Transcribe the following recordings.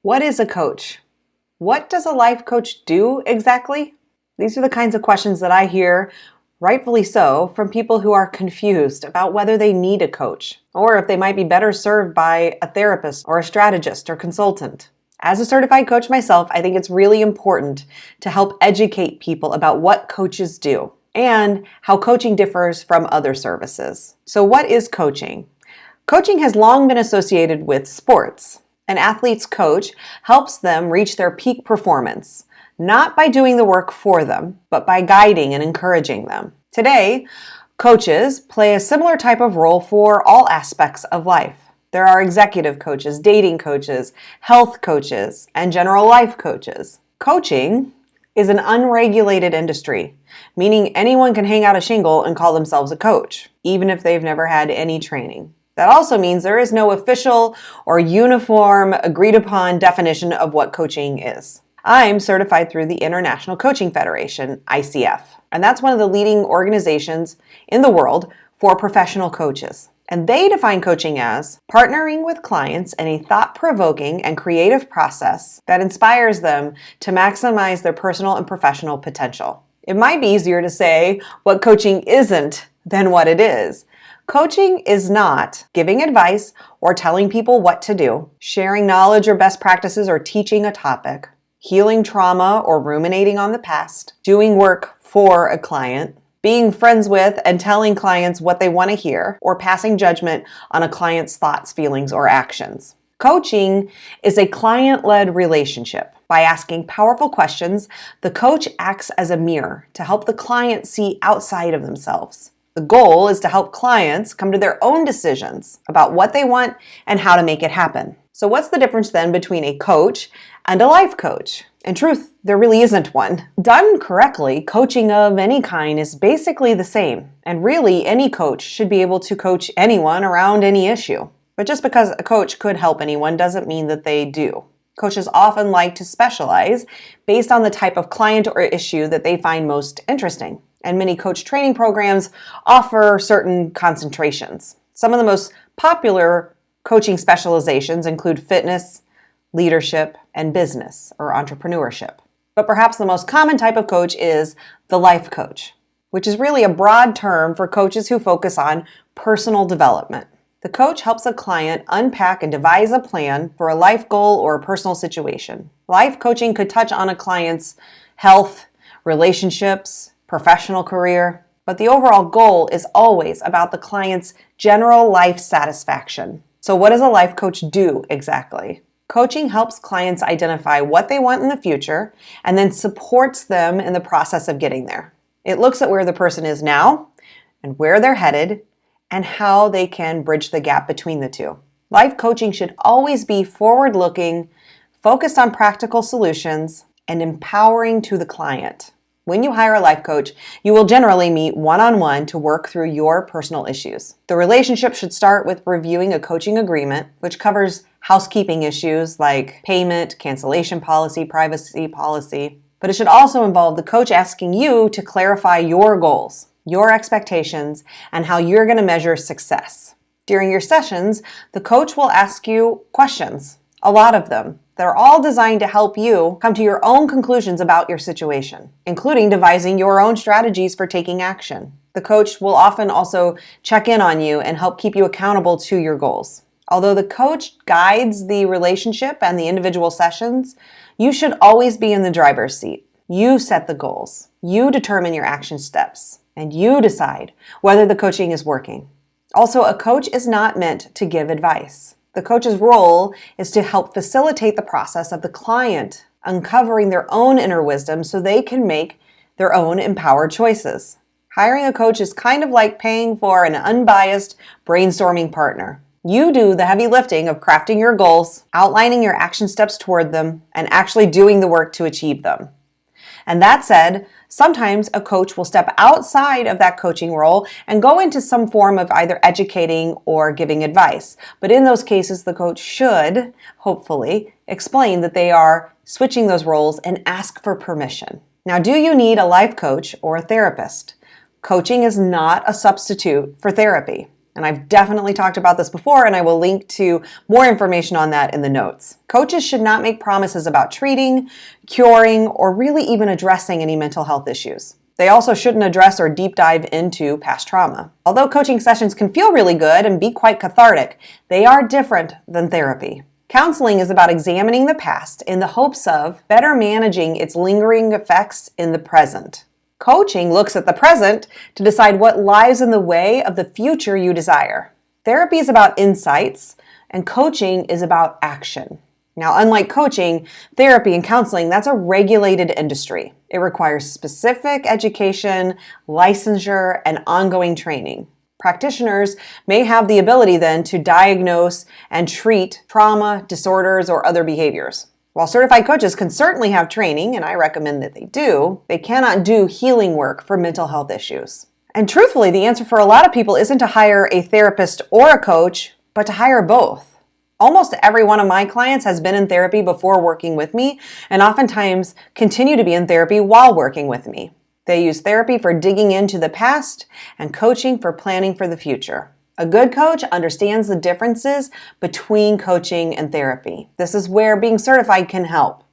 What is a coach? What does a life coach do exactly? These are the kinds of questions that I hear, rightfully so, from people who are confused about whether they need a coach or if they might be better served by a therapist or a strategist or consultant. As a certified coach myself, I think it's really important to help educate people about what coaches do and how coaching differs from other services. So what is coaching? Coaching has long been associated with sports. An athlete's coach helps them reach their peak performance, not by doing the work for them, but by guiding and encouraging them. Today, coaches play a similar type of role for all aspects of life. There are executive coaches, dating coaches, health coaches, and general life coaches. Coaching is an unregulated industry, meaning anyone can hang out a shingle and call themselves a coach, even if they've never had any training. That also means there is no official or uniform agreed upon definition of what coaching is. I'm certified through the International Coaching Federation, ICF, and that's one of the leading organizations in the world for professional coaches. And they define coaching as partnering with clients in a thought-provoking and creative process that inspires them to maximize their personal and professional potential. It might be easier to say what coaching isn't than what it is. Coaching is not giving advice or telling people what to do, sharing knowledge or best practices or teaching a topic, healing trauma or ruminating on the past, doing work for a client, being friends with and telling clients what they want to hear, or passing judgment on a client's thoughts, feelings, or actions. Coaching is a client-led relationship. By asking powerful questions, the coach acts as a mirror to help the client see outside of themselves. The goal is to help clients come to their own decisions about what they want and how to make it happen. So what's the difference then between a coach and a life coach? In truth, there really isn't one. Done correctly, coaching of any kind is basically the same. And really, any coach should be able to coach anyone around any issue. But just because a coach could help anyone doesn't mean that they do. Coaches often like to specialize based on the type of client or issue that they find most interesting. And many coach training programs offer certain concentrations. Some of the most popular coaching specializations include fitness, leadership, and business or entrepreneurship. But perhaps the most common type of coach is the life coach, which is really a broad term for coaches who focus on personal development. The coach helps a client unpack and devise a plan for a life goal or a personal situation. Life coaching could touch on a client's health, relationships, professional career, but the overall goal is always about the client's general life satisfaction. So what does a life coach do exactly? Coaching helps clients identify what they want in the future and then supports them in the process of getting there. It looks at where the person is now and where they're headed and how they can bridge the gap between the two. Life coaching should always be forward-looking, focused on practical solutions, and empowering to the client. When you hire a life coach, you will generally meet one-on-one to work through your personal issues. The relationship should start with reviewing a coaching agreement, which covers housekeeping issues like payment, cancellation policy, privacy policy. But it should also involve the coach asking you to clarify your goals, your expectations, and how you're going to measure success. During your sessions, the coach will ask you questions, a lot of them. They're all designed to help you come to your own conclusions about your situation, including devising your own strategies for taking action. The coach will often also check in on you and help keep you accountable to your goals. Although the coach guides the relationship and the individual sessions, you should always be in the driver's seat. You set the goals, you determine your action steps, and you decide whether the coaching is working. Also, a coach is not meant to give advice. The coach's role is to help facilitate the process of the client uncovering their own inner wisdom so they can make their own empowered choices. Hiring a coach is kind of like paying for an unbiased brainstorming partner. You do the heavy lifting of crafting your goals, outlining your action steps toward them, and actually doing the work to achieve them. And that said, sometimes a coach will step outside of that coaching role and go into some form of either educating or giving advice. But in those cases, the coach should, hopefully, explain that they are switching those roles and ask for permission. Now, do you need a life coach or a therapist? Coaching is not a substitute for therapy. And I've definitely talked about this before, and I will link to more information on that in the notes. Coaches should not make promises about treating, curing, or really even addressing any mental health issues. They also shouldn't address or deep dive into past trauma. Although coaching sessions can feel really good and be quite cathartic, they are different than therapy. Counseling is about examining the past in the hopes of better managing its lingering effects in the present. Coaching looks at the present to decide what lies in the way of the future you desire. Therapy is about insights, and coaching is about action. Now, unlike coaching, therapy and counseling, that's a regulated industry. It requires specific education, licensure, and ongoing training. Practitioners may have the ability then to diagnose and treat trauma, disorders, or other behaviors. While certified coaches can certainly have training, and I recommend that they do, they cannot do healing work for mental health issues. And truthfully, the answer for a lot of people isn't to hire a therapist or a coach, but to hire both. Almost every one of my clients has been in therapy before working with me, and oftentimes continue to be in therapy while working with me. They use therapy for digging into the past and coaching for planning for the future. A good coach understands the differences between coaching and therapy. This is where being certified can help.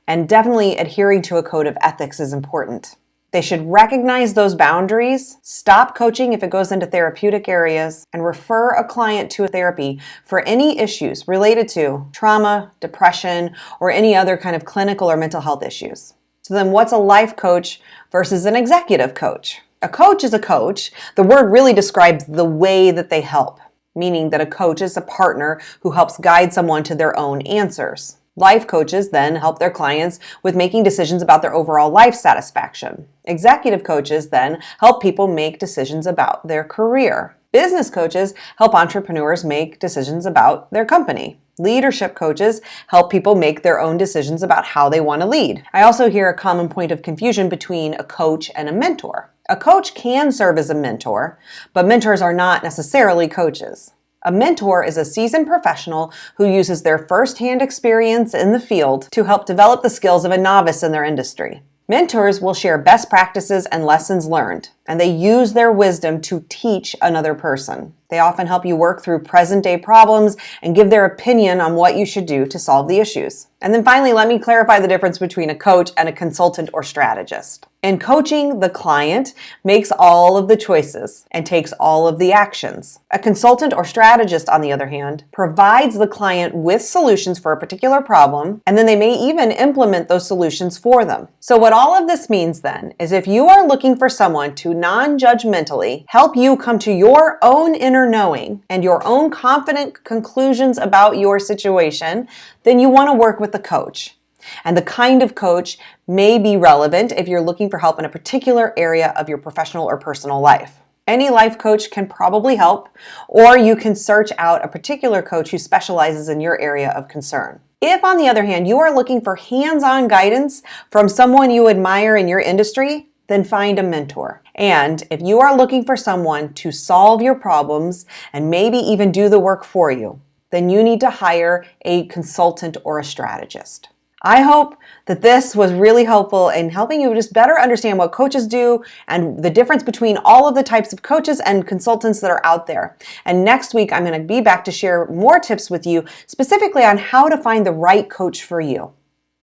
And definitely adhering to a code of ethics is important. They should recognize those boundaries, stop coaching if it goes into therapeutic areas, and refer a client to a therapy for any issues related to trauma, depression, or any other kind of clinical or mental health issues. So then what's a life coach versus an executive coach? A coach is a coach. The word really describes the way that they help, meaning that a coach is a partner who helps guide someone to their own answers. Life coaches then help their clients with making decisions about their overall life satisfaction. Executive coaches then help people make decisions about their career. Business coaches help entrepreneurs make decisions about their company. Leadership coaches help people make their own decisions about how they want to lead. I also hear a common point of confusion between a coach and a mentor. A coach can serve as a mentor, but mentors are not necessarily coaches. A mentor is a seasoned professional who uses their first-hand experience in the field to help develop the skills of a novice in their industry. Mentors will share best practices and lessons learned, and they use their wisdom to teach another person. They often help you work through present-day problems and give their opinion on what you should do to solve the issues. And then finally, let me clarify the difference between a coach and a consultant or strategist. In coaching, the client makes all of the choices and takes all of the actions. A consultant or strategist, on the other hand, provides the client with solutions for a particular problem, and then they may even implement those solutions for them. So what all of this means then is if you are looking for someone to non-judgmentally help you come to your own inner knowing and your own confident conclusions about your situation, then you want to work with a coach. And the kind of coach may be relevant if you're looking for help in a particular area of your professional or personal life. Any life coach can probably help, or you can search out a particular coach who specializes in your area of concern. If, on the other hand, you are looking for hands-on guidance from someone you admire in your industry, then find a mentor. And if you are looking for someone to solve your problems and maybe even do the work for you, then you need to hire a consultant or a strategist. I hope that this was really helpful in helping you just better understand what coaches do and the difference between all of the types of coaches and consultants that are out there. And next week, I'm going to be back to share more tips with you specifically on how to find the right coach for you.